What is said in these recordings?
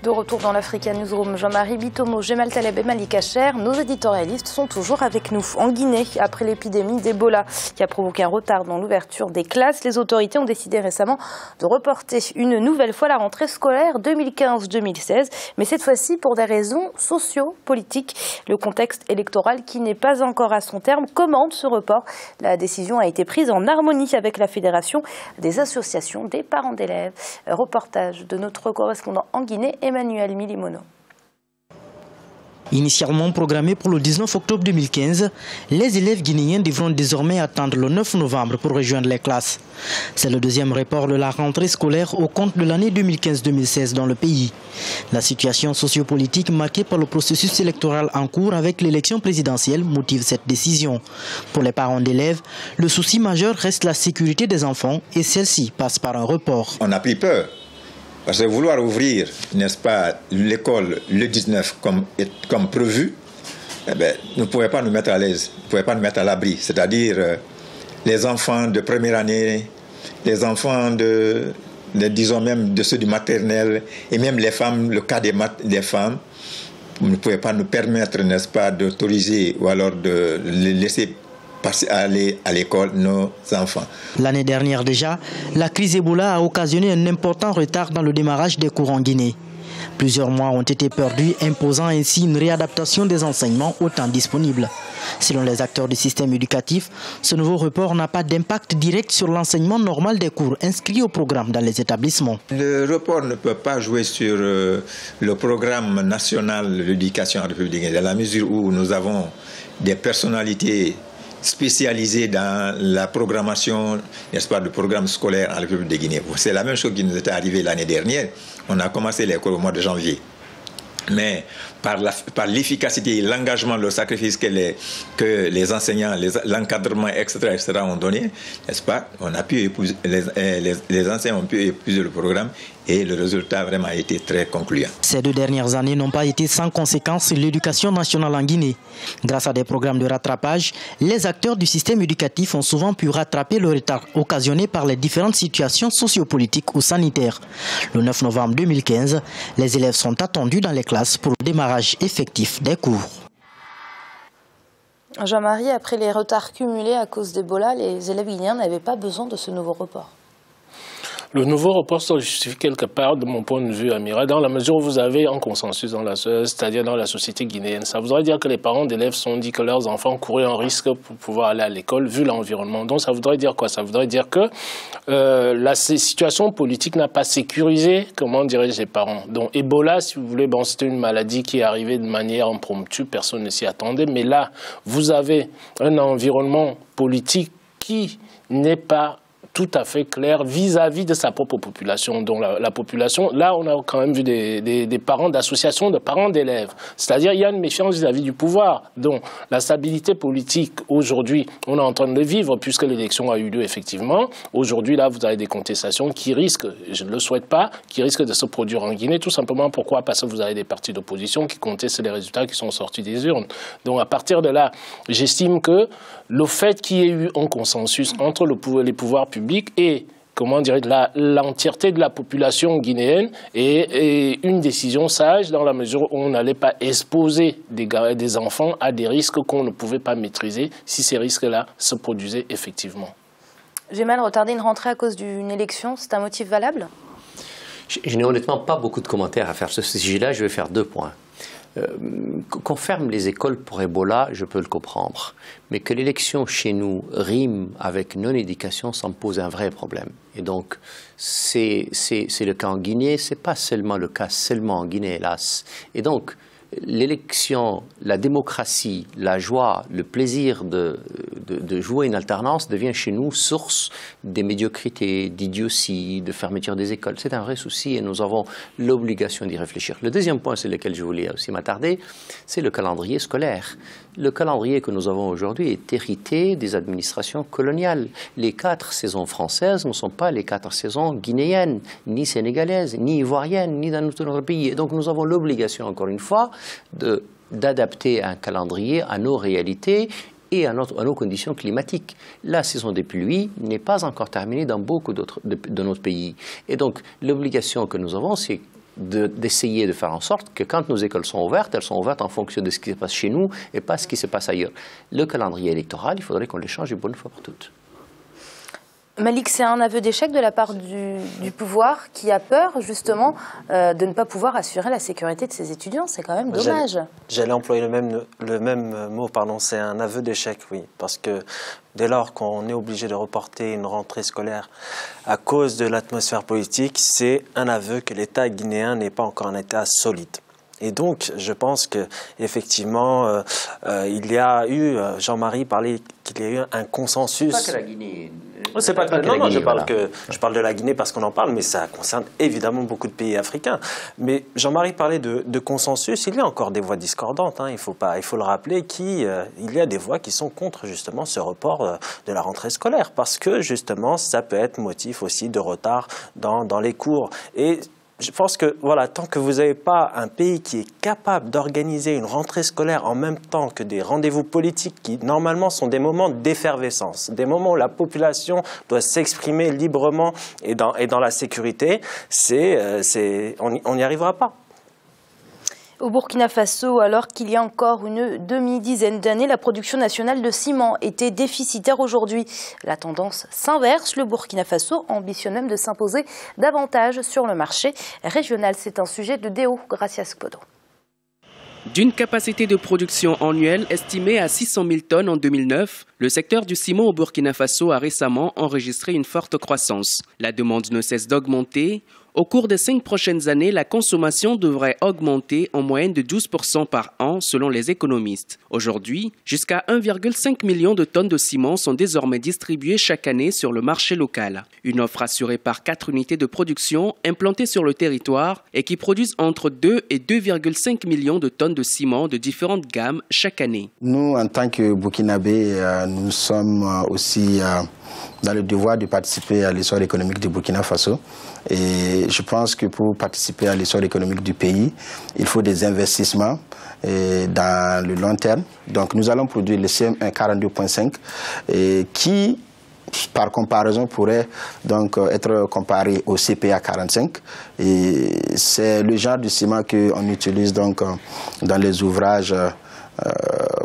De retour dans l'Africa Newsroom, Jean-Marie Bitomo, Gemal Taleb et Malik Acher, nos éditorialistes sont toujours avec nous. En Guinée, après l'épidémie d'Ebola qui a provoqué un retard dans l'ouverture des classes, les autorités ont décidé récemment de reporter une nouvelle fois la rentrée scolaire 2015-2016, mais cette fois-ci pour des raisons socio-politiques. Le contexte électoral qui n'est pas encore à son terme commande ce report. La décision a été prise en harmonie avec la Fédération des associations des parents d'élèves. Reportage de notre correspondant en Guinée, Emmanuel Milimono. Initialement programmés pour le 19 octobre 2015, les élèves guinéens devront désormais attendre le 9 novembre pour rejoindre les classes. C'est le deuxième report de la rentrée scolaire au compte de l'année 2015-2016 dans le pays. La situation sociopolitique marquée par le processus électoral en cours avec l'élection présidentielle motive cette décision. Pour les parents d'élèves, le souci majeur reste la sécurité des enfants et celle-ci passe par un report. On a pris peur. Parce que vouloir ouvrir, n'est-ce pas, l'école le 19 comme prévu, eh bien, ne pouvait pas nous mettre à l'aise, ne pouvait pas nous mettre à l'abri. C'est-à-dire les enfants de première année, les enfants disons même de ceux du maternel, et même les femmes, le cas des femmes, ne pouvait pas nous permettre, n'est-ce pas, d'autoriser ou alors de les laisser aller à l'école nos enfants. L'année dernière déjà, la crise Ebola a occasionné un important retard dans le démarrage des cours en Guinée. Plusieurs mois ont été perdus, imposant ainsi une réadaptation des enseignements au temps disponible. Selon les acteurs du système éducatif, ce nouveau report n'a pas d'impact direct sur l'enseignement normal des cours inscrits au programme dans les établissements. Le report ne peut pas jouer sur le programme national de l'éducation en République guinéenne, dans la mesure où nous avons des personnalités spécialisés dans la programmation, n'est-ce pas, du programme scolaire en République de Guinée. C'est la même chose qui nous était arrivée l'année dernière. On a commencé l'école au mois de janvier. Mais par l'efficacité et l'engagement, le sacrifice que les enseignants, l'encadrement, etc., ont donné, n'est-ce pas, on a pu épouser, les enseignants ont pu épouser le programme et le résultat vraiment a été très concluant. Ces 2 dernières années n'ont pas été sans conséquence sur l'éducation nationale en Guinée. Grâce à des programmes de rattrapage, les acteurs du système éducatif ont souvent pu rattraper le retard occasionné par les différentes situations sociopolitiques ou sanitaires. Le 9 novembre 2015, les élèves sont attendus dans les classes pour le démarrage effectif des cours. Jean-Marie, après les retards cumulés à cause d'Ebola, les élèves guinéens n'avaient pas besoin de ce nouveau report. Le nouveau report se justifie quelque part, de mon point de vue, Amira, dans la mesure où vous avez un consensus, c'est-à-dire dans la société guinéenne. Ça voudrait dire que les parents d'élèves sont dit que leurs enfants couraient un risque pour pouvoir aller à l'école, vu l'environnement. Donc ça voudrait dire quoi? Ça voudrait dire que la situation politique n'a pas sécurisé, comment dirais-je, les parents. Donc Ebola, si vous voulez, bon, c'était une maladie qui est arrivée de manière impromptue, personne ne s'y attendait. Mais là, vous avez un environnement politique qui n'est pas tout à fait clair vis-à-vis de sa propre population. Donc la population, là on a quand même vu des parents d'associations de parents d'élèves. C'est-à-dire il y a une méfiance vis-à-vis du pouvoir. Donc la stabilité politique aujourd'hui, on est en train de le vivre puisque l'élection a eu lieu effectivement. Aujourd'hui là vous avez des contestations qui risquent, je ne le souhaite pas, qui risquent de se produire en Guinée. Tout simplement pourquoi? Parce que vous avez des partis d'opposition qui contestent les résultats qui sont sortis des urnes. Donc à partir de là, j'estime que le fait qu'il y ait eu un consensus entre les pouvoirs publics et, comment dirais-je, l'entièreté de la population guinéenne et une décision sage dans la mesure où on n'allait pas exposer des enfants à des risques qu'on ne pouvait pas maîtriser si ces risques-là se produisaient effectivement. J'ai mal retardé une rentrée à cause d'une élection, c'est un motif valable? Je n'ai honnêtement pas beaucoup de commentaires à faire sur ce sujet-là, je vais faire 2 points. Qu'on ferme les écoles pour Ebola, je peux le comprendre. Mais que l'élection chez nous rime avec non-éducation, ça me pose un vrai problème. Et donc, c'est le cas en Guinée, c'est pas seulement le cas en Guinée, hélas. Et donc, l'élection, la démocratie, la joie, le plaisir de jouer une alternance devient chez nous source des médiocrités, d'idiotie, de fermeture des écoles. C'est un vrai souci et nous avons l'obligation d'y réfléchir. Le deuxième point sur lequel je voulais aussi m'attarder, c'est le calendrier scolaire. Le calendrier que nous avons aujourd'hui est hérité des administrations coloniales. Les 4 saisons françaises ne sont pas les 4 saisons guinéennes, ni sénégalaises, ni ivoiriennes, ni dans tout notre pays. Et donc nous avons l'obligation, encore une fois, d'adapter un calendrier à nos réalités et à nos conditions climatiques. La saison des pluies n'est pas encore terminée dans beaucoup de notre pays. Et donc l'obligation que nous avons, c'est d'essayer de faire en sorte que quand nos écoles sont ouvertes, elles sont ouvertes en fonction de ce qui se passe chez nous et pas ce qui se passe ailleurs. Le calendrier électoral, il faudrait qu'on le change une bonne fois pour toutes. Malik, c'est un aveu d'échec de la part du pouvoir qui a peur justement de ne pas pouvoir assurer la sécurité de ses étudiants. C'est quand même dommage. J'allais employer le même mot, pardon. C'est un aveu d'échec, oui. Parce que dès lors qu'on est obligé de reporter une rentrée scolaire à cause de l'atmosphère politique, c'est un aveu que l'État guinéen n'est pas encore un État solide. Et donc, je pense qu'effectivement, il y a eu, Jean-Marie parlait qu'il y a eu un consensus. Pas que la Guinée. C'est pas que non, je parle de la Guinée parce qu'on en parle, mais ça concerne évidemment beaucoup de pays africains. Mais Jean-Marie parlait de consensus. Il y a encore des voix discordantes. Hein, il faut le rappeler qu'il y a des voix qui sont contre justement ce report de la rentrée scolaire parce que justement, ça peut être motif aussi de retard dans les cours. Et je pense que, voilà, tant que vous n'avez pas un pays qui est capable d'organiser une rentrée scolaire en même temps que des rendez-vous politiques qui, normalement, sont des moments d'effervescence, des moments où la population doit s'exprimer librement et dans la sécurité, on n'y arrivera pas. Au Burkina Faso, alors qu'il y a encore une demi-dizaine d'années, la production nationale de ciment était déficitaire. Aujourd'hui, la tendance s'inverse. Le Burkina Faso ambitionne même de s'imposer davantage sur le marché régional. C'est un sujet de Déo Gracias Podo. D'une capacité de production annuelle estimée à 600 000 tonnes en 2009, le secteur du ciment au Burkina Faso a récemment enregistré une forte croissance. La demande ne cesse d'augmenter. Au cours des 5 prochaines années, la consommation devrait augmenter en moyenne de 12% par an selon les économistes. Aujourd'hui, jusqu'à 1,5 million de tonnes de ciment sont désormais distribuées chaque année sur le marché local. Une offre assurée par 4 unités de production implantées sur le territoire et qui produisent entre 2 et 2,5 millions de tonnes de ciment de différentes gammes chaque année. Nous, en tant que Burkinabés, nous sommes aussi dans le devoir de participer à l'essor économique du Burkina Faso. Et je pense que pour participer à l'essor économique du pays, il faut des investissements dans le long terme. Donc nous allons produire le CM1 42.5 qui, par comparaison, pourrait donc être comparé au CPA 45. Et c'est le genre de ciment qu'on utilise donc dans les ouvrages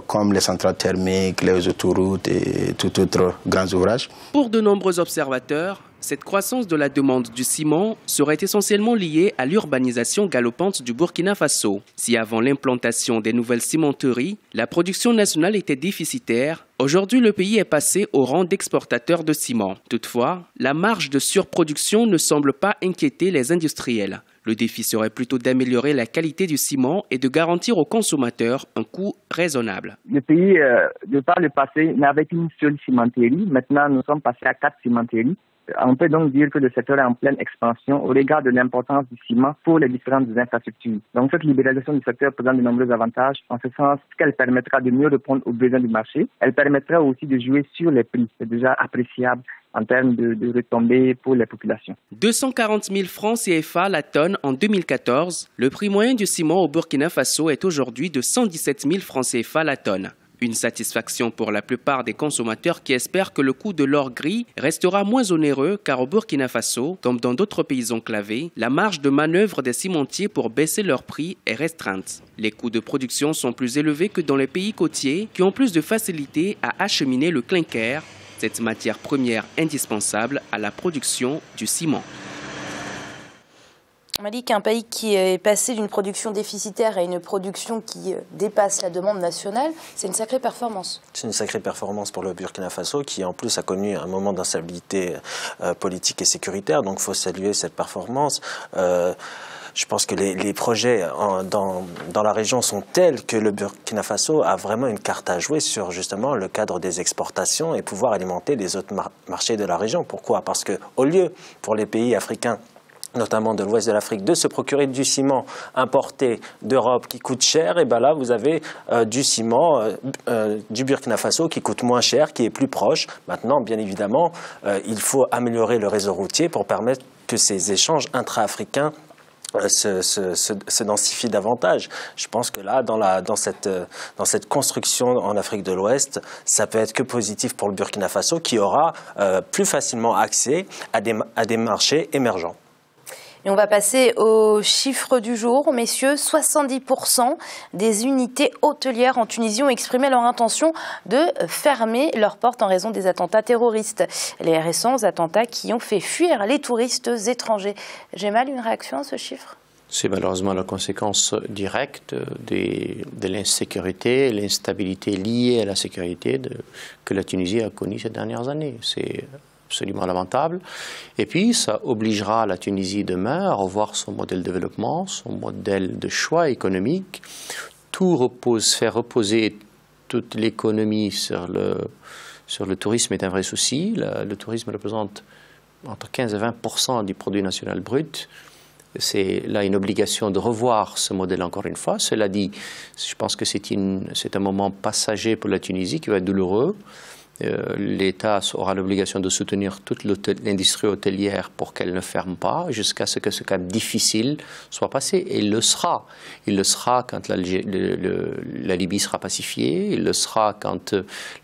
comme les centrales thermiques, les autoroutes et tout autre grands ouvrages. Pour de nombreux observateurs, cette croissance de la demande du ciment serait essentiellement liée à l'urbanisation galopante du Burkina Faso. Si avant l'implantation des nouvelles cimenteries, la production nationale était déficitaire, aujourd'hui le pays est passé au rang d'exportateur de ciment. Toutefois, la marge de surproduction ne semble pas inquiéter les industriels. Le défi serait plutôt d'améliorer la qualité du ciment et de garantir aux consommateurs un coût raisonnable. Le pays, de par le passé, n'avait qu'une seule cimenterie. Maintenant, nous sommes passés à 4 cimenteries. On peut donc dire que le secteur est en pleine expansion au regard de l'importance du ciment pour les différentes infrastructures. Donc cette libéralisation du secteur présente de nombreux avantages, en ce sens qu'elle permettra de mieux répondre aux besoins du marché. Elle permettra aussi de jouer sur les prix. C'est déjà appréciable en termes de retombées pour les populations. 240 000 francs CFA la tonne en 2014. Le prix moyen du ciment au Burkina Faso est aujourd'hui de 117 000 francs CFA la tonne. Une satisfaction pour la plupart des consommateurs qui espèrent que le coût de l'or gris restera moins onéreux car au Burkina Faso, comme dans d'autres pays enclavés, la marge de manœuvre des cimentiers pour baisser leurs prix est restreinte. Les coûts de production sont plus élevés que dans les pays côtiers qui ont plus de facilité à acheminer le clinker, cette matière première indispensable à la production du ciment. Malik, un pays qui est passé d'une production déficitaire à une production qui dépasse la demande nationale, c'est une sacrée performance. C'est une sacrée performance pour le Burkina Faso qui en plus a connu un moment d'instabilité politique et sécuritaire, donc il faut saluer cette performance. Je pense que les projets dans la région sont tels que le Burkina Faso a vraiment une carte à jouer sur justement le cadre des exportations et pouvoir alimenter les autres marchés de la région. Pourquoi? Parce qu'au lieu pour les pays africains, notamment de l'ouest de l'Afrique, de se procurer du ciment importé d'Europe qui coûte cher, et bien là vous avez du ciment du Burkina Faso qui coûte moins cher, qui est plus proche. Maintenant, bien évidemment, il faut améliorer le réseau routier pour permettre que ces échanges intra-africains se densifient davantage. Je pense que là, dans cette construction en Afrique de l'Ouest, ça peut être que positif pour le Burkina Faso qui aura plus facilement accès à des marchés émergents. Et on va passer aux chiffres du jour. Messieurs, 70% des unités hôtelières en Tunisie ont exprimé leur intention de fermer leurs portes en raison des attentats terroristes. Les récents attentats qui ont fait fuir les touristes étrangers. J'ai mal une réaction à ce chiffre ? C'est malheureusement la conséquence directe de l'insécurité, l'instabilité liée à la sécurité que la Tunisie a connue ces dernières années. C'est absolument lamentable. Et puis, ça obligera la Tunisie demain à revoir son modèle de développement, son modèle de choix économique. Faire reposer toute l'économie sur le tourisme est un vrai souci. Le tourisme représente entre 15 et 20% du produit national brut. C'est là une obligation de revoir ce modèle encore une fois. Cela dit, je pense que c'est un moment passager pour la Tunisie qui va être douloureux. L'État aura l'obligation de soutenir toute l'industrie hôtelière pour qu'elle ne ferme pas jusqu'à ce que ce cap difficile soit passé. Et il le sera. Il le sera quand la Libye sera pacifiée. Il le sera quand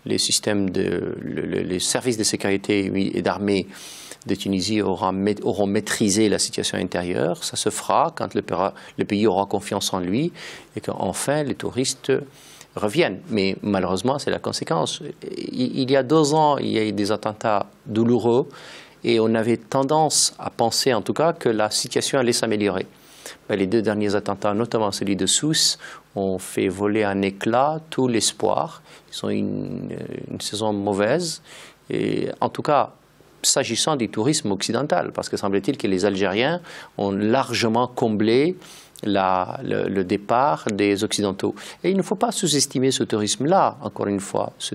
les services de sécurité et d'armée de Tunisie auront maîtrisé la situation intérieure. Ça se fera quand le pays aura confiance en lui et qu'enfin les touristes reviennent. Mais malheureusement, c'est la conséquence. Il y a 2 ans, il y a eu des attentats douloureux et on avait tendance à penser en tout cas que la situation allait s'améliorer. Les 2 derniers attentats, notamment celui de Sousse, ont fait voler en éclats tout l'espoir. Ils ont une saison mauvaise. Et en tout cas, s'agissant du tourisme occidental, parce que semble-t-il que les Algériens ont largement comblé le départ des Occidentaux. Et il ne faut pas sous-estimer ce tourisme-là, encore une fois. Ce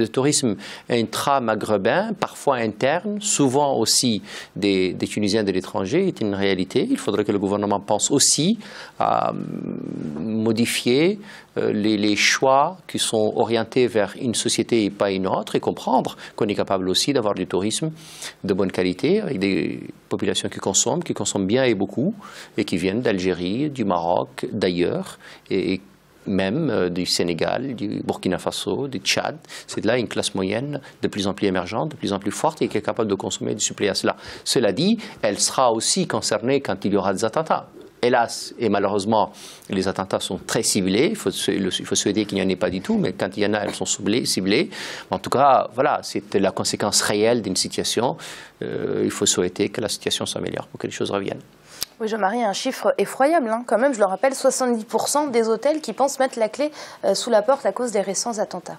tourisme intra-maghrébin, parfois interne, souvent aussi des Tunisiens de l'étranger, est une réalité. Il faudrait que le gouvernement pense aussi à modifier les choix qui sont orientés vers une société et pas une autre, et comprendre qu'on est capable aussi d'avoir du tourisme de bonne qualité, avec des populations qui consomment bien et beaucoup, et qui viennent d'Algérie, du Maroc, d'ailleurs, et même du Sénégal, du Burkina Faso, du Tchad. C'est là une classe moyenne de plus en plus émergente, de plus en plus forte, et qui est capable de consommer et de suppléer à cela. Cela dit, elle sera aussi concernée quand il y aura des attentats. Hélas, et malheureusement, les attentats sont très ciblés. Il faut souhaiter qu'il n'y en ait pas du tout, mais quand il y en a, elles sont ciblées. En tout cas, voilà, c'est la conséquence réelle d'une situation. Il faut souhaiter que la situation s'améliore pour que les choses reviennent. Oui, Jean-Marie, un chiffre effroyable, quand même, je le rappelle, 70% des hôtels qui pensent mettre la clé sous la porte à cause des récents attentats.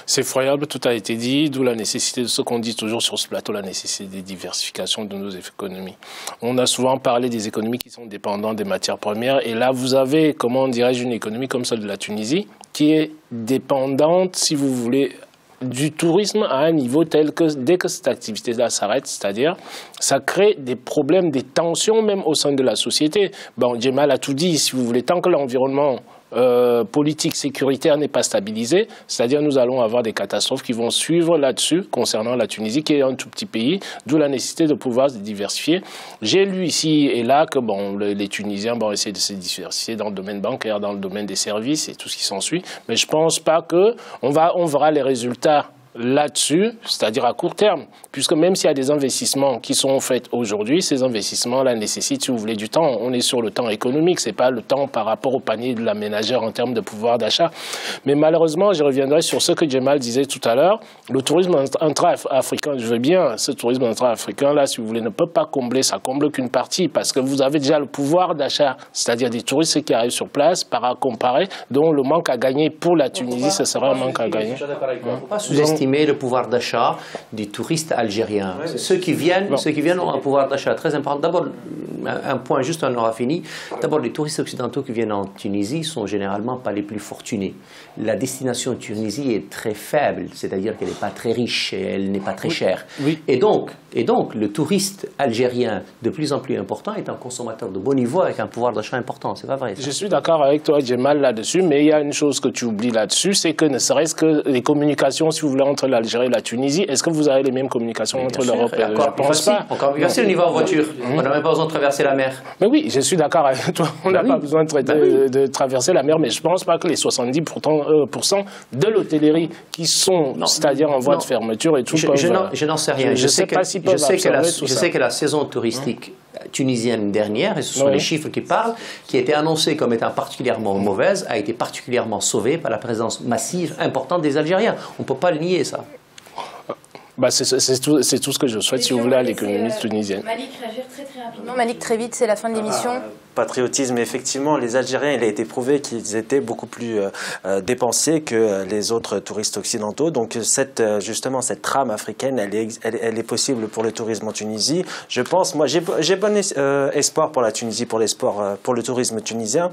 C'est effroyable, tout a été dit, d'où la nécessité de ce qu'on dit toujours sur ce plateau, la nécessité des diversifications de nos économies. On a souvent parlé des économies qui sont dépendantes des matières premières, et là vous avez, comment dirais-je, une économie comme celle de la Tunisie, qui est dépendante, si vous voulez, du tourisme à un niveau tel que dès que cette activité-là s'arrête, c'est-à-dire ça crée des problèmes, des tensions même au sein de la société. Bon, Djemal a tout dit, si vous voulez, tant que l'environnement politique, sécuritaire n'est pas stabilisé, c'est-à-dire nous allons avoir des catastrophes qui vont suivre là-dessus concernant la Tunisie qui est un tout petit pays, d'où la nécessité de pouvoir se diversifier. J'ai lu ici et là que bon, les Tunisiens vont essayer de se diversifier dans le domaine bancaire, dans le domaine des services et tout ce qui s'ensuit, mais je ne pense pas qu'on verra les résultats là-dessus, c'est-à-dire à court terme, puisque même s'il y a des investissements qui sont faits aujourd'hui, ces investissements-là nécessitent, si vous voulez, du temps. On est sur le temps économique, c'est pas le temps par rapport au panier de la ménagère en termes de pouvoir d'achat. Mais malheureusement, je reviendrai sur ce que Djemal disait tout à l'heure, le tourisme intra-africain, je veux bien, ce tourisme intra-africain-là, si vous voulez, ne peut pas combler, ça comble qu'une partie, parce que vous avez déjà le pouvoir d'achat, c'est-à-dire des touristes qui arrivent sur place, par à comparer, dont le manque à gagner pour la Tunisie, ce sera un manque à gagner. Il ne faut pas sous-estimer le pouvoir d'achat des touristes algériens. Ceux qui viennent ont un pouvoir d'achat très important. D'abord, un point juste, on aura fini. D'abord, les touristes occidentaux qui viennent en Tunisie sont généralement pas les plus fortunés. La destination Tunisie est très faible, c'est-à-dire qu'elle n'est pas très riche et elle n'est pas très chère. Oui. Et donc, le touriste algérien de plus en plus important est un consommateur de bon niveau avec un pouvoir d'achat important. C'est pas vrai, ça. Je suis d'accord avec toi, Djemal, là-dessus, mais il y a une chose que tu oublies là-dessus, c'est que ne serait-ce que les communications, si vous voulez, entre l'Algérie et la Tunisie, est-ce que vous avez les mêmes communications entre l'Europe et l'Algérie? Je pense pas. Encore plus facile au niveau en voiture. On n'a même pas besoin de traverser la mer. Mais oui, je suis d'accord avec toi. On n'a pas besoin de traverser la mer, mais je ne pense pas que les 70% de l'hôtellerie qui sont, c'est-à-dire en voie de fermeture et tout. Je n'en sais rien. Je sais que la saison touristique tunisienne dernière, et ce sont les chiffres qui parlent, qui était annoncée comme étant particulièrement mauvaise, a été particulièrement sauvée par la présence massive, importante des Algériens. On ne peut pas le nier, ça. Bah c'est tout ce que je souhaite, si vous voulez, à l'économie tunisienne. Malik, réagir très rapidement. Malik, très vite, c'est la fin de l'émission. Patriotisme, effectivement, les Algériens, il a été prouvé qu'ils étaient beaucoup plus dépensiers que les autres touristes occidentaux. Donc justement, cette trame africaine, elle est possible pour le tourisme en Tunisie. Je pense, moi, j'ai bon espoir pour la Tunisie, pour le tourisme tunisien.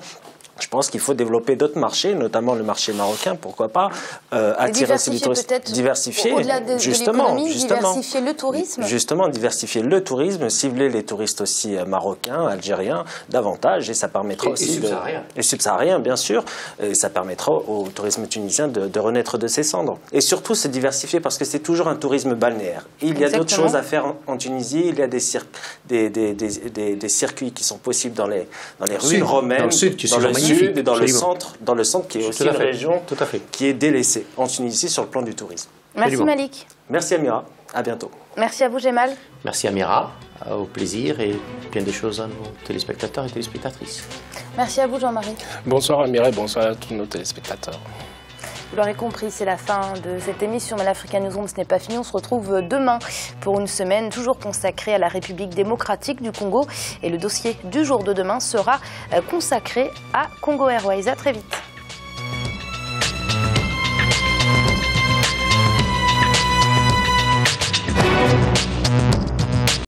Je pense qu'il faut développer d'autres marchés, notamment le marché marocain, pourquoi pas, attirer ces touristes, diversifier, au-delà de diversifier le tourisme. Justement, diversifier le tourisme, cibler les touristes aussi marocains, algériens, davantage, et ça permettra aussi et subsahariens, bien sûr, et ça permettra au tourisme tunisien de renaître de ses cendres. Et surtout se diversifier, parce que c'est toujours un tourisme balnéaire. Il y a d'autres choses à faire en Tunisie, il y a des circuits qui sont possibles dans les rues romaines, dans le sud, et dans le centre qui est aussi une région qui est délaissée en Tunisie sur le plan du tourisme. Merci Malik. Merci Amira, à bientôt. Merci à vous Jemal. Merci Amira, au plaisir et bien des choses à nos téléspectateurs et téléspectatrices. Merci à vous Jean-Marie. Bonsoir Amira et bonsoir à tous nos téléspectateurs. Vous l'aurez compris, c'est la fin de cette émission, mais l'Africa Newsroom, ce n'est pas fini. On se retrouve demain pour une semaine toujours consacrée à la République démocratique du Congo. Et le dossier du jour de demain sera consacré à Congo Airways. À très vite.